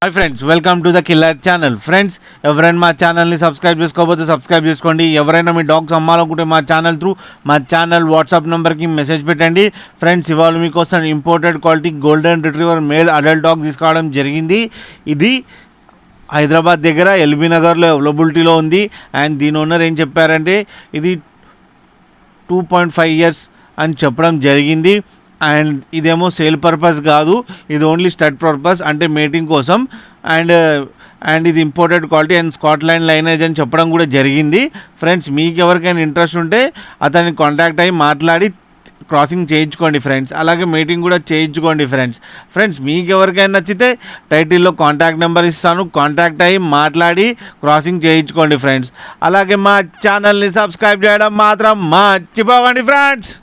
Hi friends, welcome to the killer channel. Friends, ఎవరైనా మా ఛానల్ని సబ్స్క్రైబ్ చేసుకోకపోతే సబ్స్క్రైబ్ చేసుకోండి. ఎవరైనా మీ డాగ్స్ అమ్మాలనుకుంటే మా ఛానల్ వాట్సాప్ నెంబర్కి మెసేజ్ పెట్టండి. ఫ్రెండ్స్, ఇవాళ మీకోసం imported quality golden retriever male adult dog తీసుకోవడం జరిగింది. ఇది హైదరాబాద్ దగ్గర ఎల్బీ నగర్లో అవైలబిలిటీలో ఉంది. అండ్ దీని ఓనర్ ఏం చెప్పారంటే ఇది 2.5 years అని చెప్పడం జరిగింది. అండ్ ఇదేమో సేల్ పర్పస్ కాదు, ఇది ఓన్లీ స్టడ్ పర్పస్, అంటే మేటింగ్ కోసం. అండ్ ఇది imported quality and Scotland lineage అని చెప్పడం కూడా జరిగింది. ఫ్రెండ్స్, మీకు ఎవరికైనా ఇంట్రెస్ట్ ఉంటే అతన్ని కాంటాక్ట్ అయ్యి మాట్లాడి క్రాసింగ్ చేయించుకోండి ఫ్రెండ్స్. అలాగే మీటింగ్ కూడా చేయించుకోండి ఫ్రెండ్స్. మీకు ఎవరికైనా నచ్చితే టైటిల్లో కాంటాక్ట్ నెంబర్ ఇస్తాను, కాంటాక్ట్ అయ్యి మాట్లాడి క్రాసింగ్ చేయించుకోండి ఫ్రెండ్స్. అలాగే మా ఛానల్ని సబ్స్క్రైబ్ చేయడం మాత్రం మర్చిపోకండి ఫ్రెండ్స్.